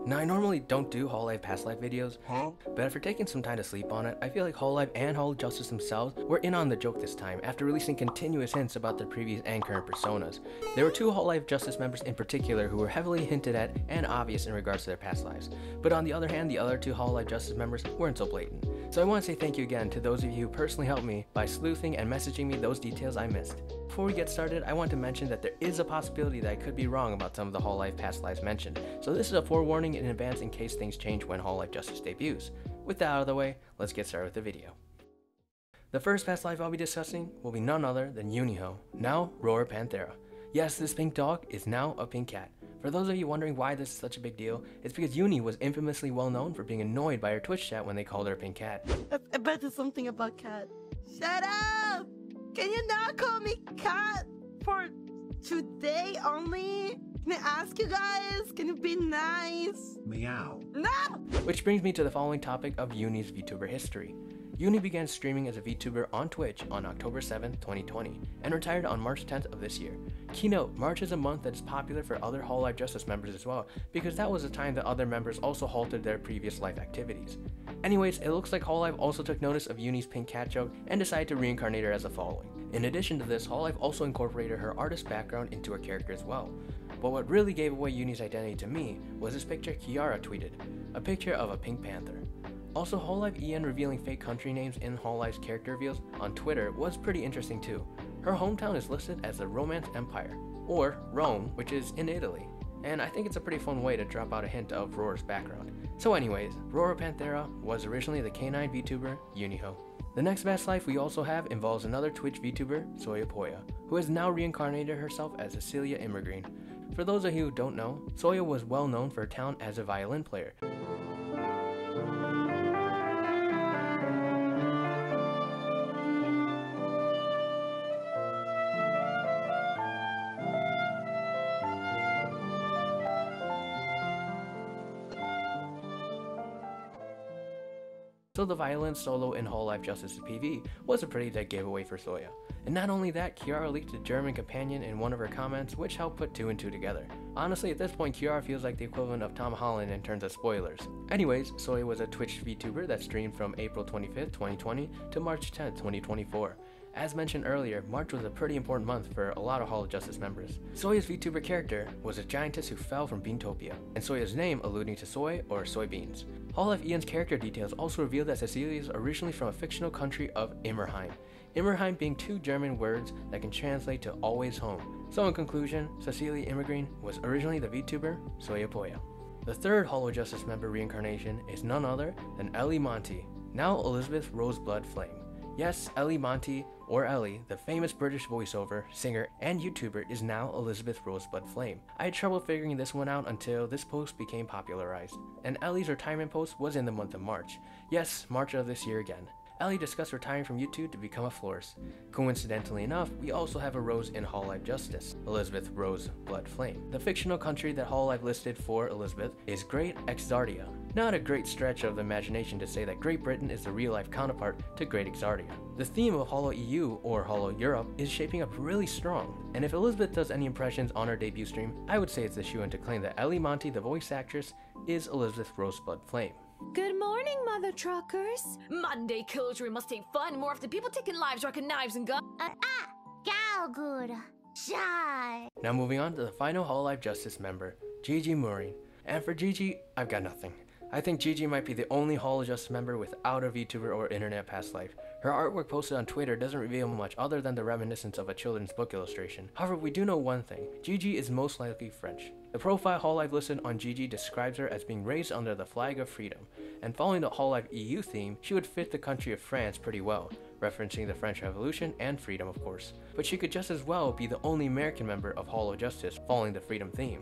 Now, I normally don't do Hololive past life videos, but after taking some time to sleep on it, I feel like Hololive and Holo Justice themselves were in on the joke this time after releasing continuous hints about their previous and current personas. There were two Hololive Justice members in particular who were heavily hinted at and obvious in regards to their past lives, but on the other hand, the other two Hololive Justice members weren't so blatant. So I want to say thank you again to those of you who personally helped me by sleuthing and messaging me those details I missed. Before we get started, I want to mention that there is a possibility that I could be wrong about some of the Hololive past lives mentioned, so this is a forewarning in advance in case things change when Hololive Justice debuts. With that out of the way, let's get started with the video. The first past life I'll be discussing will be none other than Uniho, now Roar Panthera. Yes, this pink dog is now a pink cat. For those of you wondering why this is such a big deal, it's because Uni was infamously well known for being annoyed by her Twitch chat when they called her a pink cat. I bet there's something about cat. Shut up! Can you not call me cat for today only? Can I ask you guys? Can you be nice? Meow. No! Which brings me to the following topic of Uni's VTuber history. Uni began streaming as a VTuber on Twitch on October 7, 2020, and retired on March 10th of this year. Keynote, March is a month that is popular for other Hololive Justice members as well, because that was a time that other members also halted their previous life activities. Anyways, it looks like Hololive also took notice of Uni's pink cat joke and decided to reincarnate her as the following. In addition to this, Hololive also incorporated her artist background into her character as well. But what really gave away Uni's identity to me was this picture Kiara tweeted, a picture of a pink panther. Also, Hololive EN revealing fake country names in Hololive's character reveals on Twitter was pretty interesting too. Her hometown is listed as the Romance Empire, or Rome, which is in Italy, and I think it's a pretty fun way to drop out a hint of Roar's background. So anyways, Roar Panthera was originally the canine VTuber Uniho. The next past life we also have involves another Twitch VTuber, Soya Poya, who has now reincarnated herself as Cecilia Immergreen. For those of you who don't know, Soya was well known for her talent as a violin player. So the violin solo in Hololive Justice PV was a pretty dead giveaway for Soya. And not only that, Kiara leaked a German companion in one of her comments, which helped put two and two together. Honestly, at this point, Kiara feels like the equivalent of Tom Holland in terms of spoilers. Anyways, Soya was a Twitch VTuber that streamed from April 25th, 2020 to March 10th, 2024. As mentioned earlier, March was a pretty important month for a lot of Hololive Justice members. Soya's VTuber character was a giantess who fell from Beantopia, and Soya's name alluding to soy or soybeans. Hololive Ian's character details also revealed that Cecilia is originally from a fictional country of Immerheim. Immerheim being two German words that can translate to always home. So in conclusion, Cecilia Immergreen was originally the VTuber Soya Poya. The third Hololive Justice member reincarnation is none other than Ellie Monty, now Elizabeth Roseblood Flame. Yes, Ellie Monty, or Ellie, the famous British voiceover, singer, and YouTuber is now Elizabeth Roseblood Flame. I had trouble figuring this one out until this post became popularized, and Ellie's retirement post was in the month of March. Yes, March of this year again. Ellie discussed retiring from YouTube to become a florist. Coincidentally enough, we also have a rose in Hololive Justice, Elizabeth Roseblood Flame. The fictional country that Hololive listed for Elizabeth is Great Exardia. Not a great stretch of the imagination to say that Great Britain is the real-life counterpart to Great Exardia. The theme of Holo EU or Holo Europe is shaping up really strong, and if Elizabeth does any impressions on her debut stream, I would say it's a shoo-in to claim that Ellie Monty, the voice actress, is Elizabeth Roseblood Flame. Good morning, mother truckers. Modern-day killjoy must take fun more often. People taking lives, rocking knives and guns. Galgood. Shy. Now moving on to the final Hololive Justice member, Gigi Morin. And for Gigi, I've got nothing. I think Gigi might be the only Hololive Justice member without a VTuber or internet past life. Her artwork posted on Twitter doesn't reveal much other than the reminiscence of a children's book illustration. However, we do know one thing, Gigi is most likely French. The profile Hololive listed on Gigi describes her as being raised under the flag of freedom, and following the Hololive EU theme, she would fit the country of France pretty well, referencing the French Revolution and freedom of course. But she could just as well be the only American member of Hololive Justice following the freedom theme.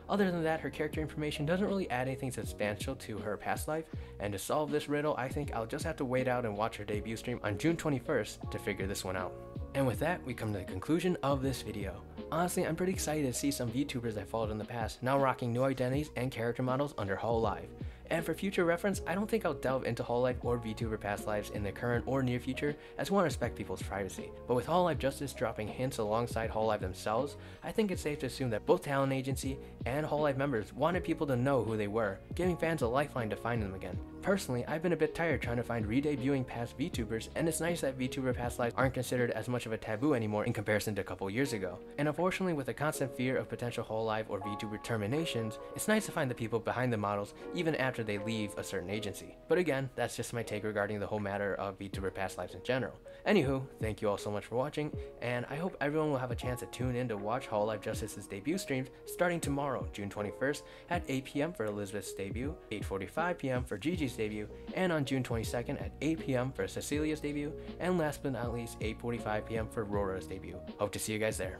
Other than that, her character information doesn't really add anything substantial to her past life, and to solve this riddle, I think I'll just have to wait out and watch her debut stream on June 21st to figure this one out. And with that, we come to the conclusion of this video. Honestly, I'm pretty excited to see some VTubers I followed in the past now rocking new identities and character models under Hololive. And for future reference, I don't think I'll delve into Hololive or VTuber past lives in the current or near future, as I want to respect people's privacy. But with Hololive Justice dropping hints alongside Hololive themselves, I think it's safe to assume that both talent agency and Hololive members wanted people to know who they were, giving fans a lifeline to find them again. Personally, I've been a bit tired trying to find re-debuting past VTubers, and it's nice that VTuber past lives aren't considered as much of a taboo anymore in comparison to a couple years ago. And unfortunately, with the constant fear of potential Hololive or VTuber terminations, it's nice to find the people behind the models even after they leave a certain agency. But again, that's just my take regarding the whole matter of VTuber past lives in general. Anywho, thank you all so much for watching, and I hope everyone will have a chance to tune in to watch Hololive Justice's debut streams starting tomorrow, June 21st at 8 PM for Elizabeth's debut, 8:45 PM for Gigi's debut, and on June 22nd at 8 PM for Cecilia's debut, and last but not least 8:45 PM for Rora's debut. Hope to see you guys there.